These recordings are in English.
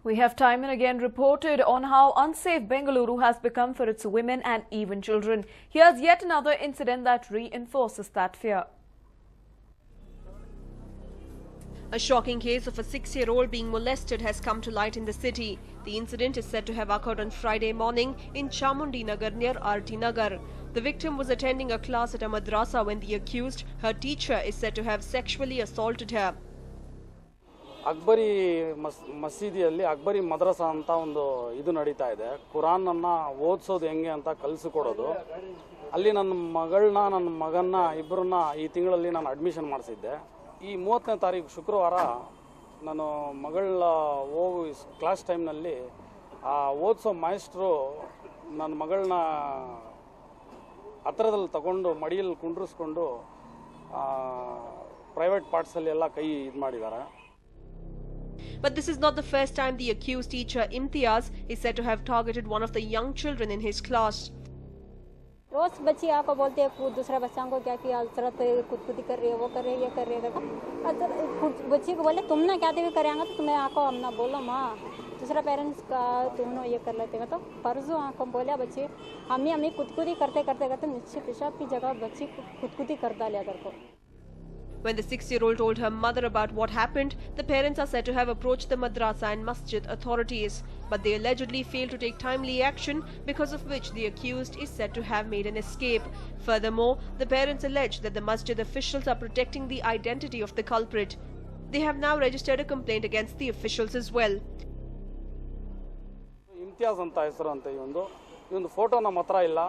We have time and again reported on how unsafe Bengaluru has become for its women and even children. Here's yet another incident that reinforces that fear. A shocking case of a 6-year-old being molested has come to light in the city. The incident is said to have occurred on Friday morning in Chamundi Nagar near RT Nagar. The victim was attending a class at a madrasa when the accused, her teacher, is said to have sexually assaulted her. Akbari ಮಸೀದಿಯಲ್ಲಿ ಅಕ್ಬರಿ ಮದ್ರಸಾ ಅಂತ ಒಂದು ಇದು ನಡೀತಾ ಇದೆ. ಕುರಾನ್ ಅನ್ನು ಓದಿಸೋದು ಹೆಂಗೆ ಅಂತ ಕಲಿಸಿಕೊಡೋದು. ಅಲ್ಲಿ ನನ್ನ ಮಗನ್ನ ಇಬ್ಬರನ್ನ ಈ ತಿಂಗಳಲ್ಲಿ ನಾನು ಅಡ್ಮಿಷನ್ ಮಾಡಿಸಿದ್ದೆ. ಈ 30ನೇ ತಾರೀಕು ಶುಕ್ರವಾರ ನಾನು ಮಗಳ ಕ್ಲಾಸ್ ಟೈಮ್ನಲ್ಲಿ ಆ ಓದಿಸೋ ಮಾಸ್ಟ್ರು ನನ್ನ ಮಗಳನ್ನ ಹತ್ತಿರದಲ್ಲಿ ತಗೊಂಡು ಮಡಿಯಲ್ಲಿ ಕುಂಡ್ರಿಸ್ಕೊಂಡು ಪ್ರೈವೇಟ್ ಪಾರ್ಟ್ಸಲ್ಲಿ ಎಲ್ಲ ಕೈ ಇದು ಮಾಡಿದ್ದಾರೆ. But this is not the first time the accused teacher Imtiaz is said to have targeted one of the young children in his class. रोज बच्ची आकर बोलते हैं दूसरा बच्चा को क्या किया हजरत खुदकुदी कर रही है वो कर रही है ये कर रही है बच्ची को बोले तुम ना क्या देवी करेंगे तो तुम्हें आको हम ना बोलो माँ दूसरा पेरेंट्स का तुम ये कर लेते हैं तो परसों आको बोलिया बच्ची हमें खुदकुदी करते करते करते नीचे पेशाब की जगह बच्ची खुदकुदी कर डालिया कर को. When the 6-year-old told her mother about what happened, the parents are said to have approached the madrasa and masjid authorities, but they allegedly failed to take timely action, because of which the accused is said to have made an escape. Furthermore, the parents allege that the masjid officials are protecting the identity of the culprit. They have now registered a complaint against the officials as well. Imtiaz ಅಂತ ಹೆಸರು ಅಂತ ಇವೊಂದು photo ನಮ್ಮ ಹತ್ರ ಇಲ್ಲ,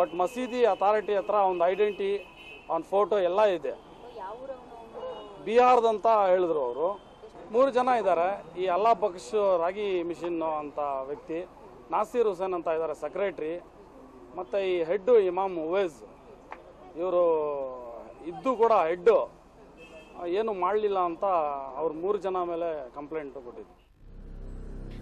but ಮಸೀದಿ authority ಹತ್ರ ಒಂದು identity ಒಂದು ಫೋಟೋ ಎಲ್ಲ ಇದೆ. ಬಿಹಾರದಂತ ಹೇಳಿದ್ರು ಅವರು. 3 ಜನ ಇದ್ದಾರೆ. ಈ ಅಲ್ಲಾ ಬಕ್ಷ್ ರಾಗಿ ಮಿಷನ್ ಅಂತ ವ್ಯಕ್ತಿ, ನಾಸೀರ್ ಹುಸೇನ್ ಅಂತ ಇದ್ದಾರೆ ಸೆಕ್ರೆಟರಿ, ಮತ್ತು ಈ ಹೆಡ್ ಇಮಾಮ್ ಉವೇಜ್ ಇವರು ಇದ್ದು ಕೂಡ ಹೆಡ್ ಏನು ಮಾಡಲಿಲ್ಲ ಅಂತ ಅವ್ರು 3 ಜನ ಮೇಲೆ ಕಂಪ್ಲೇಂಟ್ ಕೊಟ್ಟಿದ್ರು.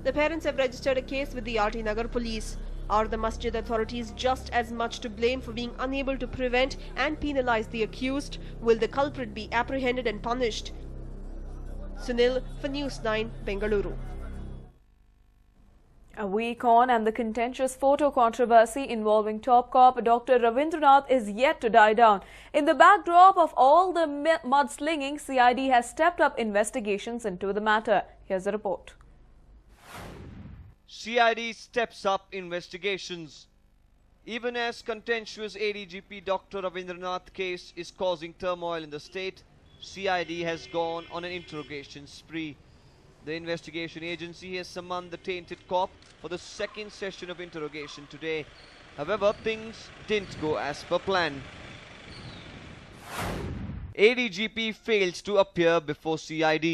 The parents have registered a case with the RT Nagar police. Are the masjid authorities just as much to blame for being unable to prevent and penalize the accused? Will the culprit be apprehended and punished? Sunil for News 9, Bengaluru. A week on, and the contentious photo controversy involving top cop Dr. Ravindranath is yet to die down. In the backdrop of all the mudslinging, CID has stepped up investigations into the matter. Here's a report. CID steps up investigations. Even as contentious ADGP Dr. Ravindranath case is causing turmoil in the state, CID has gone on an interrogation spree. The investigation agency has summoned the tainted cop for the second session of interrogation today. However, things didn't go as per plan. ADGP fails to appear before CID.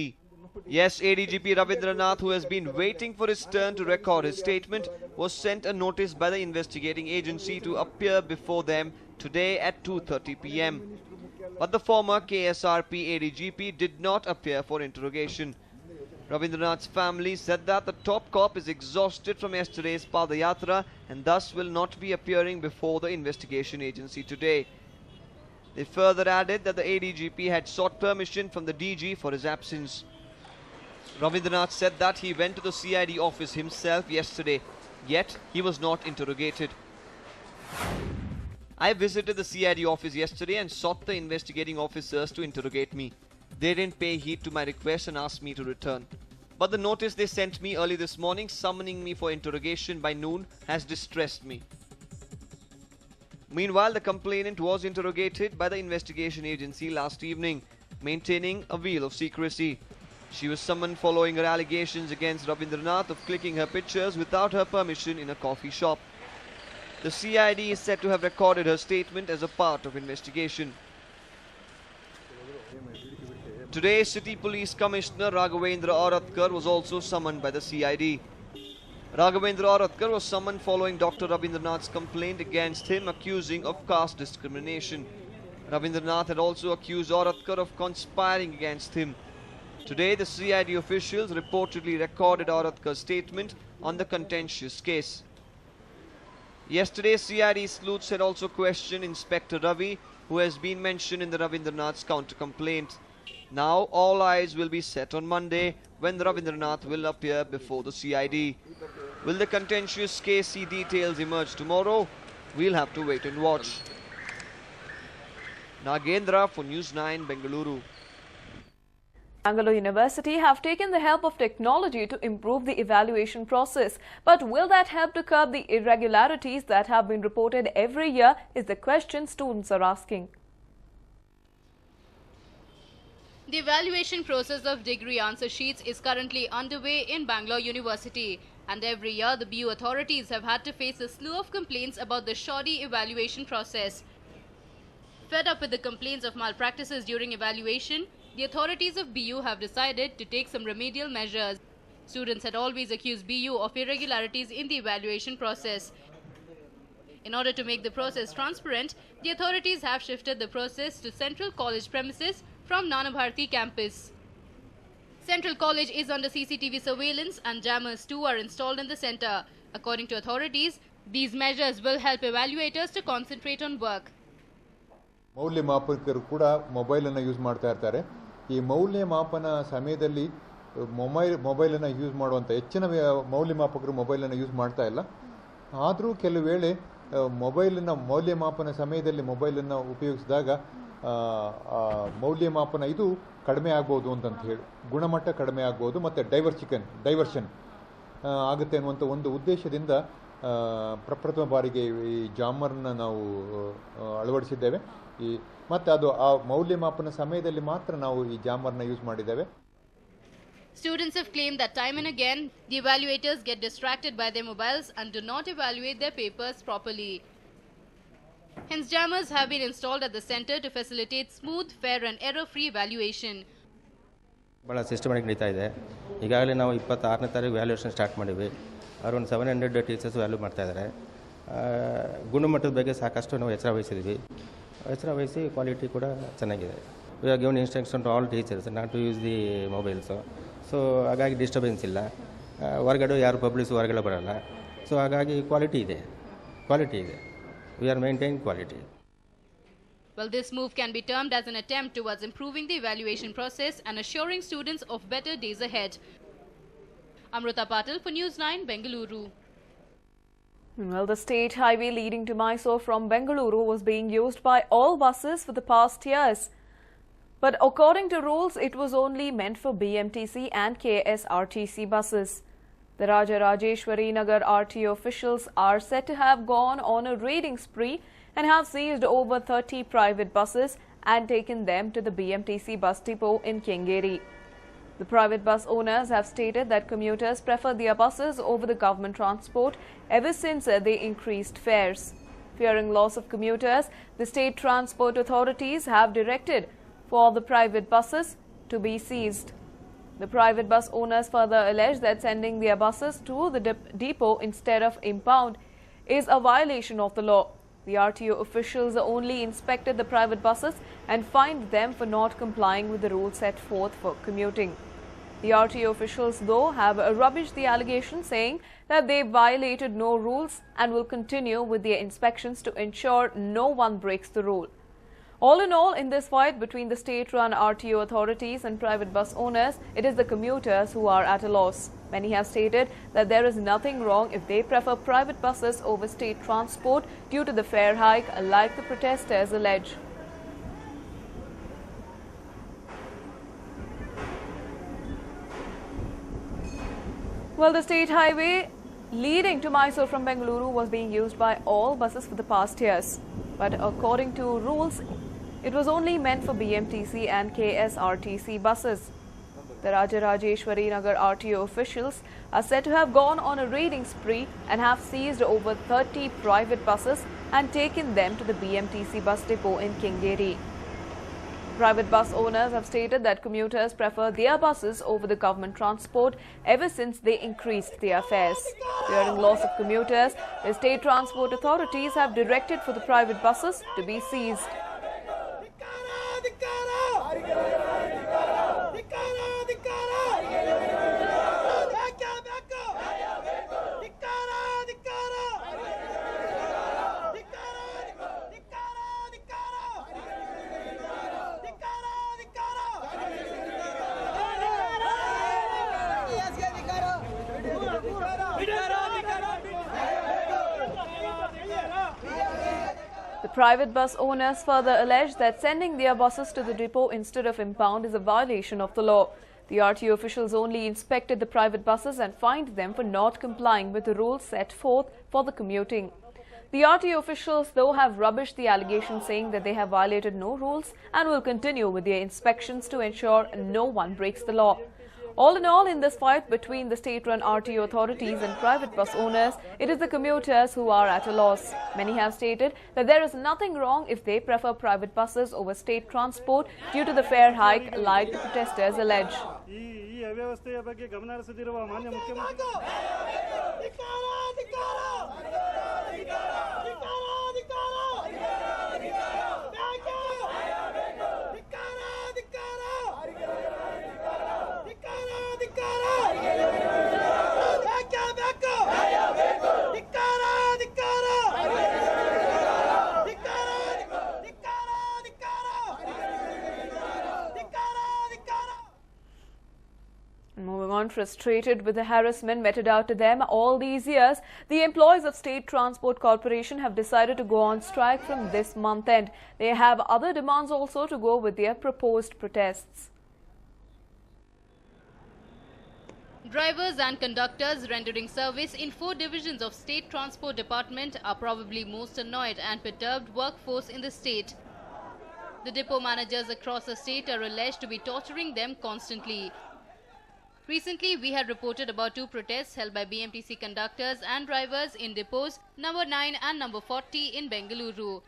Yes, ADGP Ravindranath, who has been waiting for his turn to record his statement, was sent a notice by the investigating agency to appear before them today at 2:30 p.m. But the former KSRP ADGP did not appear for interrogation. Ravindranath's family said that the top cop is exhausted from yesterday's Padayatra and thus will not be appearing before the investigation agency today. They further added that the ADGP had sought permission from the DG for his absence. Ravindranath said that he went to the CID office himself yesterday, yet he was not interrogated. I visited the CID office yesterday and sought the investigating officers to interrogate me. They didn't pay heed to my request and asked me to return. But the notice they sent me early this morning summoning me for interrogation by noon has distressed me. Meanwhile, the complainant was interrogated by the investigation agency last evening, maintaining a veil of secrecy. She was summoned following her allegations against Ravindranath of clicking her pictures without her permission in a coffee shop. The CID is said to have recorded her statement as a part of investigation. Today, City Police Commissioner Raghavendra Auratkar was also summoned by the CID. Raghavendra Auratkar was summoned following Dr. Ravindranath's complaint against him accusing of caste discrimination. Ravindranath had also accused Auratkar of conspiring against him. Today, the CID officials reportedly recorded Auratkar's statement on the contentious case. Yesterday, CID sleuths had also questioned Inspector Ravi, who has been mentioned in the Ravindranath's counter-complaint. Now all eyes will be set on Monday when Ravindranath will appear before the CID. Will the contentious case see details emerge tomorrow? We'll have to wait and watch. Nagendra for News 9, Bengaluru. Bangalore University have taken the help of technology to improve the evaluation process. But will that help to curb the irregularities that have been reported every year is the question students are asking. The evaluation process of degree answer sheets is currently underway in Bangalore University. And every year, the BU authorities have had to face a slew of complaints about the shoddy evaluation process. Fed up with the complaints of malpractices during evaluation, the authorities of BU have decided to take some remedial measures. Students had always accused BU of irregularities in the evaluation process. In order to make the process transparent, the authorities have shifted the process to Central College premises from Nana Bharati campus. Central College is under CCTV surveillance and jammers too are installed in the center. According to authorities, these measures will help evaluators to concentrate on work. ಮೌಲ್ಯಮಾಪಕರು ಕೂಡ ಮೊಬೈಲನ್ನು use ಮಾಡ್ತಾ ಇರ್ತಾರೆ. ಈ ಮೌಲ್ಯಮಾಪನ ಸಮಯದಲ್ಲಿ ಮೊಬೈಲನ್ನು use ಮಾಡುವಂಥ ಹೆಚ್ಚಿನ ಮೌಲ್ಯಮಾಪಕರು ಮೊಬೈಲನ್ನು ಯೂಸ್ ಮಾಡ್ತಾ ಇಲ್ಲ. ಆದರೂ ಕೆಲವು ವೇಳೆ ಮೌಲ್ಯಮಾಪನ ಸಮಯದಲ್ಲಿ ಮೊಬೈಲನ್ನು ಉಪಯೋಗಿಸಿದಾಗ ಮೌಲ್ಯಮಾಪನ ಇದು ಕಡಿಮೆ ಆಗ್ಬೋದು ಅಂತ ಹೇಳಿ ಗುಣಮಟ್ಟ ಕಡಿಮೆ ಆಗ್ಬೋದು ಮತ್ತು ಡೈವರ್ಷನ್ ಆಗುತ್ತೆ ಅನ್ನುವಂಥ ಒಂದು ಉದ್ದೇಶದಿಂದ ಪ್ರಪ್ರಥಮ ಬಾರಿಗೆ ಈ ಜಾಮರ್ನ ನಾವು ಅಳವಡಿಸಿದ್ದೇವೆ. ಮತ್ತು ಅದು ಆ ಮೌಲ್ಯಮಾಪನ ಸಮಯದಲ್ಲಿ ಮಾತ್ರ ನಾವು ಈ ಜಾಮರ್ನ ಯೂಸ್ ಮಾಡಿದ್ದೇವೆ. Students have claimed that time and again, the evaluators get distracted by their mobiles and do not evaluate their papers properly. Hence, jammers have been installed at the center to facilitate smooth, fair and error-free evaluation. ಭಾಳ systematic ನಡೀತಾ ಇದೆ. ಈಗಾಗಲೇ ನಾವು 26ನೇ ತಾರೀಕು valuation start ಮಾಡಿದ್ವಿ. ಅವರು ಒಂದು 700 teachers value ಮಾಡ್ತಾ ಇದ್ದಾರೆ. ಗುಣಮಟ್ಟದ ಬಗ್ಗೆ ಸಾಕಷ್ಟು ನಾವು ಎಚ್ಚರ ವಹಿಸಿ ಕ್ವಾಲಿಟಿ ಕೂಡ ಚೆನ್ನಾಗಿದೆ. We are given instruction to all teachers not to use the mobiles. So ಹಾಗಾಗಿ ಡಿಸ್ಟರ್ಬೆನ್ಸ್ ಇಲ್ಲ. ಹೊರಗಡೆ ಯಾರು ಪಬ್ಲಿಕ್ಸ್ ಹೊರಗಡೆ ಬರೋಲ್ಲ. ಸೊ ಹಾಗಾಗಿ ಕ್ವಾಲಿಟಿ ಇದೆ. We are maintaining quality. Well, this move can be termed as an attempt towards improving the evaluation process and assuring students of better days ahead. Amruta Patil for News 9, Bengaluru. Well, the state highway leading to Mysore from Bengaluru was being used by all buses for the past years. But according to rules, it was only meant for BMTC and KSRTC buses. The Rajarajeshwari Nagar RTO officials are said to have gone on a raiding spree and have seized over 30 private buses and taken them to the BMTC bus depot in Kengeri. The private bus owners have stated that commuters prefer their buses over the government transport ever since they increased fares. Fearing loss of commuters, the state transport authorities have directed for the private buses to be seized. The private bus owners further allege that sending their buses to the depot instead of impound is a violation of the law. The RTO officials only inspected the private buses and fined them for not complying with the rules set forth for commuting. The RTO officials, though, have rubbished the allegation, saying that they violated no rules and will continue with their inspections to ensure no one breaks the rule. All in all, in this fight between the state-run RTO authorities and private bus owners, it is the commuters who are at a loss. Many have stated that there is nothing wrong if they prefer private buses over state transport due to the fare hike, like the protesters allege. Well, the state highway leading to Mysore from Bengaluru was being used by all buses for the past years. But according to rules, it was only meant for BMTC and KSRTC buses. The Rajarajeshwari Nagar RTO officials are said to have gone on a raiding spree and have seized over 30 private buses and taken them to the BMTC bus depot in Kengeri. Private bus owners have stated that commuters prefer their buses over the government transport ever since they increased their fares. Fearing loss of commuters, the state transport authorities have directed for the private buses to be seized. Private bus owners further allege that sending their buses to the depot instead of impound is a violation of the law. The RTO officials only inspected the private buses and fined them for not complying with the rules set forth for the commuting. The RTO officials, though, have rubbished the allegations, saying that they have violated no rules and will continue with their inspections to ensure no one breaks the law. All in all, in this fight between the state-run RTO authorities and private bus owners, it is the commuters who are at a loss. Many have stated that there is nothing wrong if they prefer private buses over state transport due to the fare hike, like the protesters allege. Moving on, frustrated with the harassment meted out to them all these years, the employees of State Transport Corporation have decided to go on strike from this month end. They have other demands also to go with their proposed protests. Drivers and conductors rendering service in 4 divisions of State Transport Department are probably most annoyed and perturbed workforce in the state. The depot managers across the state are alleged to be torturing them constantly. Recently, we had reported about 2 protests held by BMTC conductors and drivers in depots number 9 and number 40 in Bengaluru.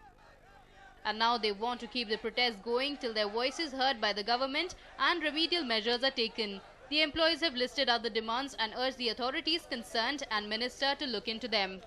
And now they want to keep the protests going till their voice is heard by the government and remedial measures are taken. The employees have listed out the demands and urged the authorities concerned and minister to look into them.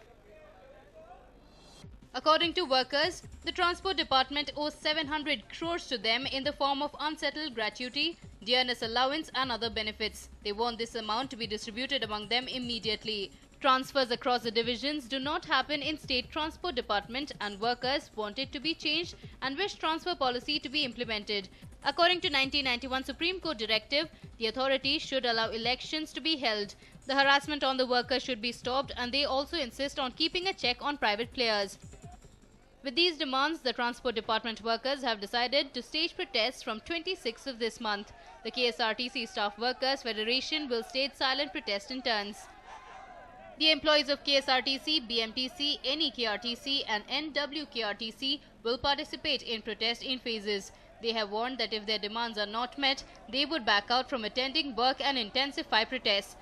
According to workers, the Transport Department owes 700 crores to them in the form of unsettled gratuity, dearness allowance and other benefits. They want this amount to be distributed among them immediately. Transfers across the divisions do not happen in State Transport Department and workers want it to be changed and wish transfer policy to be implemented. According to 1991 Supreme Court directive, the authorities should allow elections to be held. The harassment on the workers should be stopped and they also insist on keeping a check on private players. With these demands, the Transport Department workers have decided to stage protests from 26th of this month. The KSRTC Staff Workers Federation will stage silent protest in turns. The employees of KSRTC, BMTC, NEKRTC and NWKRTC will participate in protest in phases. They have warned that if their demands are not met, they would back out from attending work and intensify protests.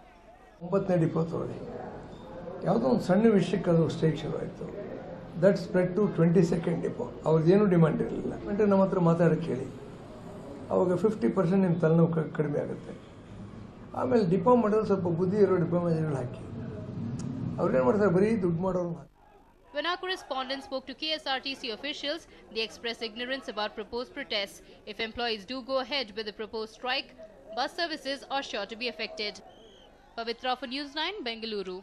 That spread to 22nd depot. ಅವ್ರದ್ದೇನು demand ಇರಲಿಲ್ಲ ಅಂದರೆ ನಮ್ಮ ಹತ್ರ ಮಾತಾಡೋಕ್ಕೆ ಹೇಳಿ ಅವಾಗ 50% ನಿಮ್ಮ ತಲೆನೋವು ಕಡಿಮೆ ಆಗುತ್ತೆ. ಆಮೇಲೆ ಡಿಪೋ ಮಾಡೋದು ಸ್ವಲ್ಪ ಬುದ್ಧಿ ಇರೋ ಡಿಪೋ ಮ್ಯಾನೇಜರ್ಗಳು ಹಾಕಿ ಅವ್ರೇನು ಮಾಡ್ತಾರೆ ಬರೀ ದುಡ್ಡು ಮಾಡೋರು. When our correspondent spoke to KSRTC officials, they expressed ignorance about proposed protests. If employees do go ahead with the proposed strike, bus services are sure to be affected. Pavitra for News 9, Bengaluru.